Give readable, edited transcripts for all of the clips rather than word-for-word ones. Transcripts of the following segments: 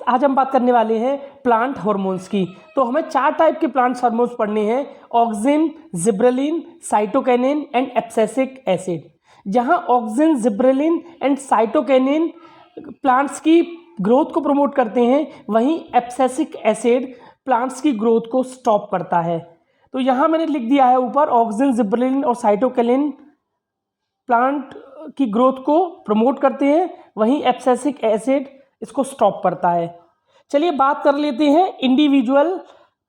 आज हम बात करने वाले हैं प्लांट हार्मोन्स की। तो हमें 4 टाइप के प्लांट हार्मोन्स पढ़ने हैं, auxin, gibberellin, cytokinin and abscisic acid. जहां auxin, gibberellin and cytokinin plants की ग्रोथ को प्रमोट करते हैं, वहीं एब्सिसिक एसिड प्लांट्स की ग्रोथ को स्टॉप करता है। तो यहाँ मैंने लिख दिया है ऊपर, ऑक्सिन, जिब्रेलिन और साइटोकिनिन प्लांट की ग्रोथ को प्रमोट करते हैं, वहीं एब्सिसिक एसिड इसको स्टॉप करता है। चलिए बात कर लेते हैं इंडिविजुअल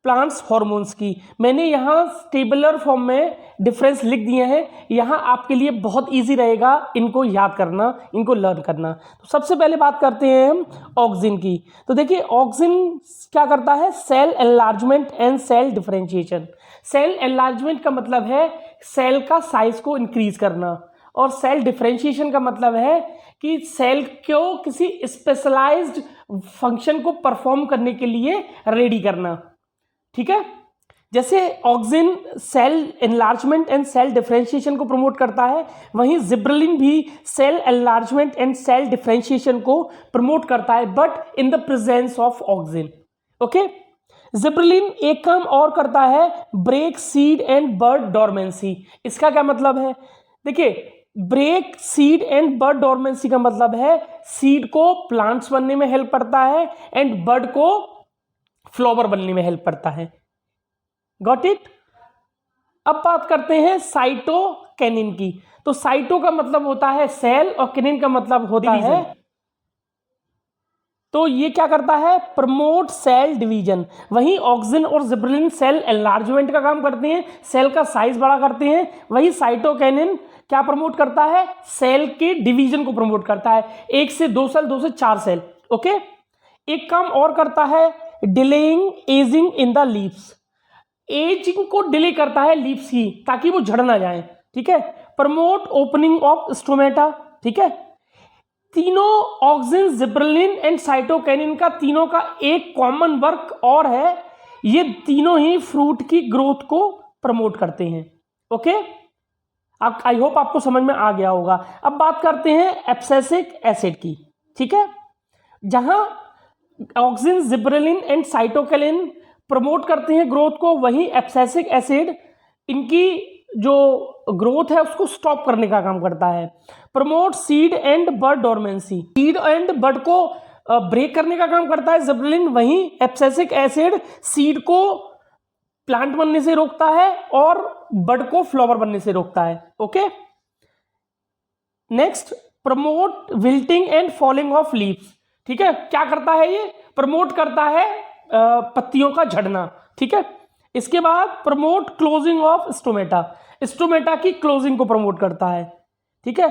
प्लांट्स हार्मोन्स की। मैंने यहाँ टेबुलर फॉर्म में डिफरेंस लिख दिए हैं, यहाँ आपके लिए बहुत इजी रहेगा इनको याद करना, इनको लर्न करना। तो सबसे पहले बात करते हैं हम ऑक्सिन की। तो देखिए ऑक्सिन क्या करता है, cell enlargement and cell differentiation. Cell enlargement का मतलब है सेल का साइज को इंक्रीज करना, और सेल डिफरेंशिएशन का मतलब है कि सेल को किसी स्पेशलाइज्ड फंक्शन को परफॉर्म करने के लिए रेडी करना। ठीक है, जैसे auxin cell enlargement and cell differentiation को प्रमोट करता है, वहीं जिब्रेलिन भी cell enlargement and cell differentiation को प्रमोट करता है, but in the presence of auxin. Okay, gibberellin एक काम और करता है, break seed and bud dormancy. इसका क्या मतलब है, देखिए break seed and bud dormancy का मतलब है सीड को प्लांट्स बनने में हेल्प करता है एंड बर्ड को फ्लावर बनने में हेल्प करता है। Got it. अब बात करते हैं साइटोकिनिन की। तो साइटो का मतलब होता है सेल और किनिन का मतलब होता है, तो ये क्या करता है, प्रमोट सेल डिवीजन। वहीं ऑक्सिन और जिब्रेलिन सेल एनलार्जमेंट का काम करते हैं, सेल का साइज बड़ा करते हैं। वही साइटोकिनिन क्या प्रमोट करता है, सेल के डिवीजन को प्रमोट करता है, 1 से 2 सेल, 2 से 4 सेल। ओके, एक काम और करता है, delaying ageing in the leaves. Ageing को डिले करता है लीव्स की, ताकि वो झड़ ना जाए। ठीक है, प्रमोट ओपनिंग ऑफ स्टोमेटा। ठीक है, तीनों ऑक्सिन, जिब्रेलिन एंड साइटोकिनिन का तीनों का एक कॉमन वर्क और है, ये तीनों ही फ्रूट की ग्रोथ को प्रमोट करते हैं। ओके, अब आई होप आपको समझ में आ गया होगा। अब बात करते हैं एब्सिसिक एसिड की। ठीक है, जहां auxin, gibberellin and cytokinin promote करते हैं ग्रोथ को, वहीं एब्सिसिक एसिड इनकी जो ग्रोथ है उसको स्टॉप करने का काम करता है। Promote seed and bud dormancy, seed and bird को ब्रेक करने का काम करता है जिब्रेलिन, वहीं एब्सिसिक एसिड सीड को प्लांट बनने से रोकता है और बर्ड को फ्लावर बनने से रोकता है। Okay, next, promote wilting and falling of leaves. ठीक है, क्या करता है ये, प्रमोट करता है पत्तियों का झड़ना। ठीक है, इसके बाद promote closing of stomata, stomata की क्लोजिंग को प्रमोट करता है। ठीक है,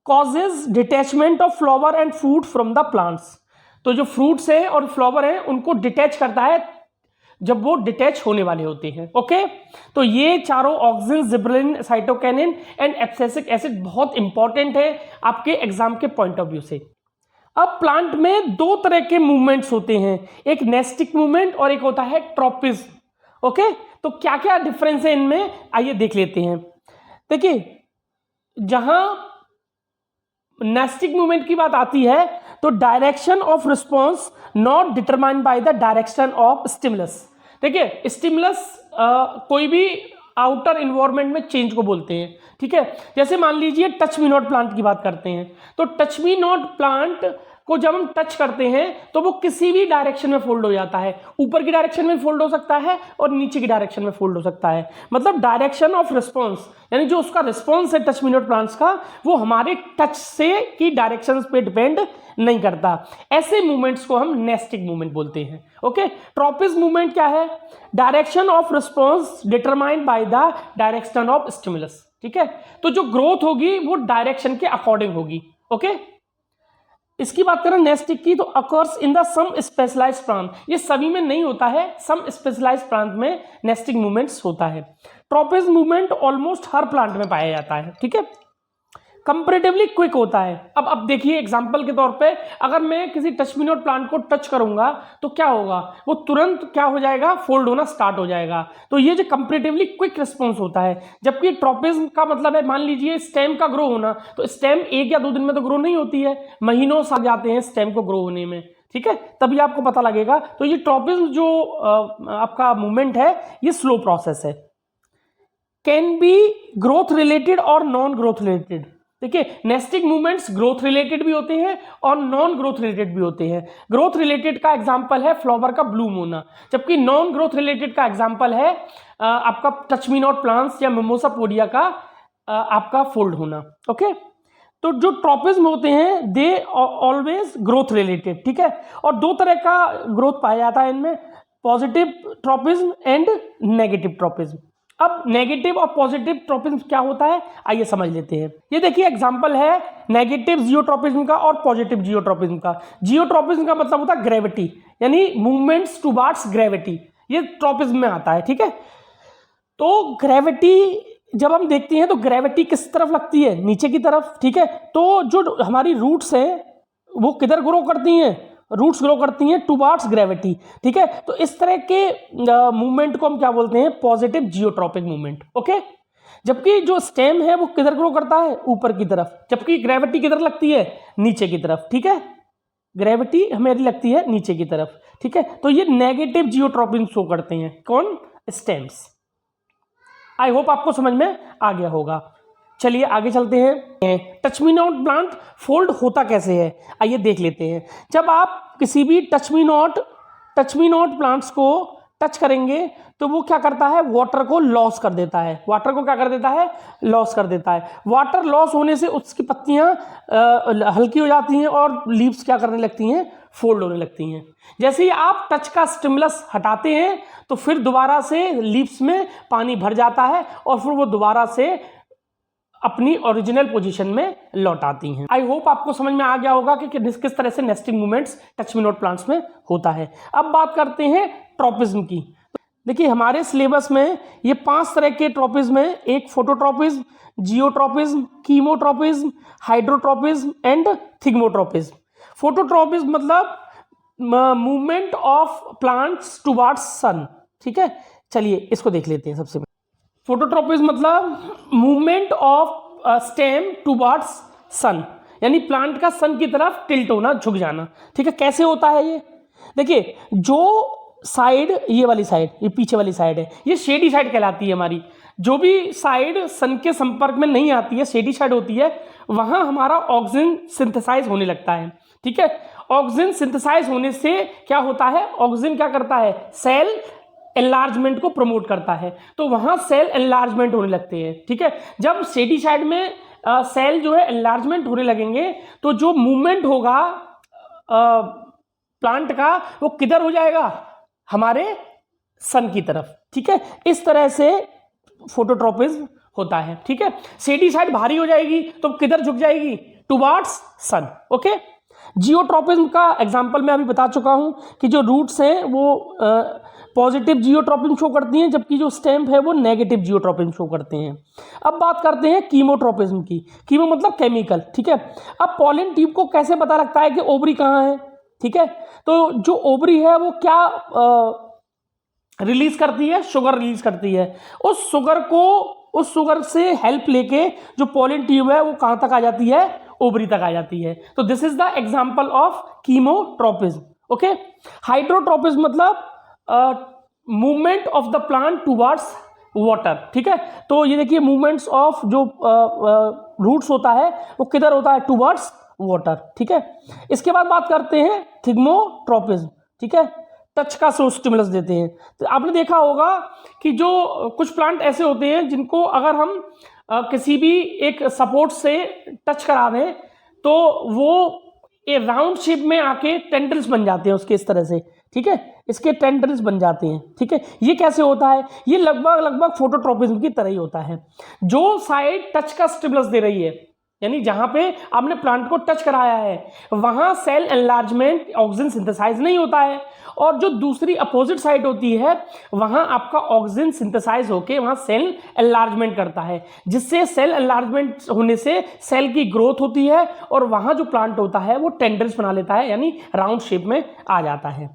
causes detachment of flower and fruit from the plants. तो जो फ्रूट्स हैं और फ्लावर हैं उनको डिटैच करता है जब वो डिटैच होने वाले होते हैं। ओके, तो ये चारों auxin, gibberellin, cytokinin and abscisic acid बहुत इंपॉर्टेंट है आपके एग्जाम के पॉइंट ऑफ व्यू से। अब प्लांट में 2 तरह के मूवमेंट्स होते हैं, एक नेस्टिक मूवमेंट और एक होता है ट्रॉपिज्म। ओके, तो क्या क्या डिफरेंस है इनमें, आइए देख लेते हैं। देखिए, जहां नेस्टिक मूवमेंट की बात आती है तो direction of response not determined by the direction of stimulus. देखिए, स्टिमुलस कोई भी आउटर इन्वायरमेंट में चेंज को बोलते हैं। ठीक है, जैसे मान लीजिए टच मी नॉट प्लांट की बात करते हैं, तो टच मी नॉट प्लांट को जब हम टच करते हैं तो वो किसी भी डायरेक्शन में फोल्ड हो जाता है, ऊपर की डायरेक्शन में फोल्ड हो सकता है और नीचे की डायरेक्शन में फोल्ड हो सकता है। मतलब डायरेक्शन ऑफ रिस्पॉन्स, यानी जो उसका रिस्पॉन्स है टच मी नॉट प्लांट्स का, वो हमारे टच से की डायरेक्शन पे डिपेंड नहीं करता। ऐसे मूवमेंट्स को हम नेस्टिक मूवमेंट बोलते हैं। ओके, ट्रॉपिज्म मूवमेंट क्या है, direction of response determined by the direction of stimulus. ठीक है, तो जो ग्रोथ होगी वो डायरेक्शन के अकॉर्डिंग होगी। ओके, इसकी बात करें नेस्टिक की, तो occurs in the some specialised plant, ये सभी में नहीं होता है, सम स्पेशलाइज्ड प्लांट में नेस्टिक मूवमेंट्स होता है। ट्रॉपिज्म मूवमेंट ऑलमोस्ट हर प्लांट में पाया जाता है। ठीक है, कंपैरेटिवली क्विक होता है। अब देखिए एग्जांपल के तौर पे, अगर मैं किसी टच मी नॉट प्लांट को टच करूंगा तो क्या होगा, वो तुरंत क्या हो जाएगा, फोल्ड होना स्टार्ट हो जाएगा। तो ये जो कंपैरेटिवली क्विक रिस्पॉन्स होता है। जबकि ट्रॉपिज्म का मतलब है, मान लीजिए स्टेम का ग्रो होना, तो स्टेम 1 या 2 दिन में तो ग्रो नहीं होती है, महीनों लग जाते हैं स्टेम को ग्रो होने में। ठीक है, तभी आपको पता लगेगा। तो ये ट्रॉपिज्म जो आपका मूवमेंट है ये स्लो प्रोसेस है। कैन बी ग्रोथ रिलेटेड और नॉन ग्रोथ रिलेटेड। देखिए नेस्टिंग मूवमेंट्स ग्रोथ रिलेटेड भी होते हैं और नॉन ग्रोथ रिलेटेड भी होते हैं। ग्रोथ रिलेटेड का एग्जांपल है फ्लावर का ब्लूम होना, जबकि नॉन ग्रोथ रिलेटेड का एग्जांपल है आपका टच मी नॉट प्लांट्स या मिमोसा पोडिया का आपका फोल्ड होना। ओके, तो जो ट्रॉपिज्म होते हैं दे ऑलवेज ग्रोथ रिलेटेड, ठीक है। और दो तरह का ग्रोथ पाया जाता है इनमें, positive tropism and negative tropism. अब नेगेटिव और पॉजिटिव ट्रॉपिज्म क्या होता है आइए समझ लेते हैं। ये देखिए एग्जांपल है नेगेटिव जियोट्रॉपिज्म का और पॉजिटिव जियोट्रॉपिज्म का। जियोट्रॉपिज्म का मतलब होता है ग्रेविटी, यानी मूवमेंट्स टुवर्ड्स ग्रेविटी, ये ट्रॉपिज्म में आता है, ठीक है। तो ग्रेविटी जब हम देखते हैं तो ग्रेविटी किस तरफ लगती है, नीचे की तरफ, ठीक है। तो जो हमारी रूट्स हैं वो किधर ग्रो करती हैं, रूट्स ग्रो करती हैं टुवर्ड्स ग्रेविटी, ठीक है। तो इस तरह के मूवमेंट को हम क्या बोलते हैं, पॉजिटिव जियोट्रॉपिक मूवमेंट। ओके, जबकि जो स्टेम है वो किधर ग्रो करता है, ऊपर की तरफ, जबकि ग्रेविटी किधर लगती है, नीचे की तरफ, ठीक है। ग्रेविटी हमारी लगती है नीचे की तरफ, ठीक है। तो ये नेगेटिव जियोट्रॉपिक शो करते हैं, कौन, स्टेम्स। आई होप आपको समझ में आ गया होगा। चलिए आगे चलते हैं। Touch me not plant fold होता कैसे है आइए देख लेते हैं। जब आप किसी भी टच मी नॉट प्लांट्स को टच करेंगे तो वो क्या करता है, वाटर को लॉस कर देता है। वाटर को क्या कर देता है, लॉस कर देता है। वाटर लॉस होने से उसकी पत्तियां हल्की हो जाती हैं और लीव्स क्या करने लगती हैं, फोल्ड होने लगती हैं। जैसे ही आप टच का स्टिमुलस हटाते हैं तो फिर दोबारा से लीव्स में पानी भर जाता है और फिर वो दोबारा से अपनी ओरिजिनल पोजीशन में लौट आती हैं। आई होप आपको समझ में आ गया होगा कि किस तरह से nesting movements touch me not plants में होता है। अब बात करते हैं ट्रॉपिज्म की। देखिए हमारे सिलेबस में ये 5 तरह के ट्रॉपिज्म हैं, एक phototropism, geotropism, chemotropism, hydrotropism and thigmotropism. Phototropism मतलब मूवमेंट ऑफ प्लांट्स टुवर्ड्स सन, ठीक है। चलिए इसको देख लेते हैं। सबसे फोटोट्रॉपिज्म मतलब मूवमेंट ऑफ स्टेम टुवर्ड्स सन, यानी प्लांट का सन की तरफ टिल्ट होना, झुक जाना, ठीक है। कैसे होता है ये, देखिए जो साइड, ये वाली साइड, ये पीछे वाली साइड है, ये शेडी साइड कहलाती है हमारी। जो भी साइड सन के संपर्क में नहीं आती है, शेडी साइड होती है, वहां हमारा ऑक्सीजन सिंथेसाइज होने लगता है, ठीक है। ऑक्सीजन सिंथेसाइज होने से क्या होता है, ऑक्सीजन क्या करता है, सेल एनलार्जमेंट को प्रमोट करता है, तो वहां सेल एनलार्जमेंट होने लगते हैं, ठीक है। जब शेडी साइड में सेल जो है एनलार्जमेंट होने लगेंगे तो जो मूवमेंट होगा प्लांट का वो किधर हो जाएगा, हमारे सन की तरफ, ठीक है। इस तरह से फोटोट्रॉपिज्म होता है, ठीक है। शेडी साइड भारी हो जाएगी तो किधर झुक जाएगी, टुवर्ड्स सन। ओके, जियोट्रॉपिज्म का एग्जांपल मैं अभी बता चुका हूं कि जो रूट्स हैं वो पॉजिटिव जियोट्रॉपिज्म शो करती हैं, जबकि जो स्टेम है वो नेगेटिव जियोट्रॉपिज्म शो करते हैं। अब बात करते हैं कीमोट्रॉपिज्म की। कीमो मतलब केमिकल, ठीक है। अब पॉलन ट्यूब को कैसे पता लगता है कि ओवरी कहाँ है, ठीक है। तो जो ओवरी है वो क्या रिलीज करती है, शुगर रिलीज करती है। उस शुगर से हेल्प लेके जो पॉलन ट्यूब है वो कहां तक आ जाती है, ओवरी तक आ जाती है। तो this is the example of chemotropism. Okay, hydrotropism मतलब movement of the plant towards water, ठीक है। तो ये देखिए मूवमेंट्स ऑफ जो रूट्स होता है वो किधर होता है, टुवर्ड्स वाटर, ठीक है। इसके बाद बात करते हैं थिग्मोट्रॉपिज्म, ठीक है। टच का स्टिमुलस देते हैं। तो आपने देखा होगा कि जो कुछ प्लांट ऐसे होते हैं जिनको अगर हम किसी भी एक सपोर्ट से टच करा दें तो वो ये राउंड शेप में आके टेंडल्स बन जाते हैं उसके, इस तरह से, ठीक है। इसके टेंडल्स बन जाते हैं, ठीक है। ये कैसे होता है, ये लगभग फोटोट्रॉपिज्म की तरह ही होता है। जो साइड टच का स्टिमुलस दे रही है, यानी जहां पे आपने प्लांट को टच कराया है वहां सेल एनलार्जमेंट, ऑक्सीजन सिंथेसाइज नहीं होता है, और जो दूसरी अपोजिट साइड होती है वहां आपका ऑक्सीजन सिंथेसाइज होके वहां सेल एनलार्जमेंट करता है, जिससे सेल एनलार्जमेंट होने से सेल की ग्रोथ होती है और वहां जो प्लांट होता है वो टेंडल्स बना लेता है, यानी राउंड शेप में आ जाता है।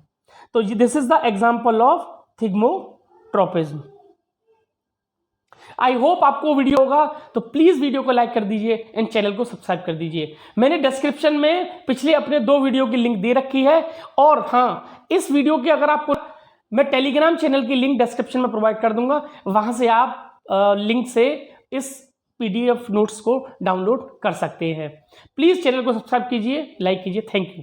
तो this is the example of thigmotropism. I hope आपको वीडियो होगा, तो प्लीज़ वीडियो को लाइक कर दीजिए एंड चैनल को सब्सक्राइब कर दीजिए। मैंने डिस्क्रिप्शन में पिछले अपने 2 वीडियो की लिंक दे रखी है, और हाँ, इस वीडियो की अगर आपको मैं टेलीग्राम चैनल की लिंक डिस्क्रिप्शन में प्रोवाइड कर दूंगा, वहां से आप लिंक से इस PDF नोट्स को डाउनलोड कर सकते हैं। प्लीज़ चैनल को सब्सक्राइब कीजिए, लाइक कीजिए। Thank you.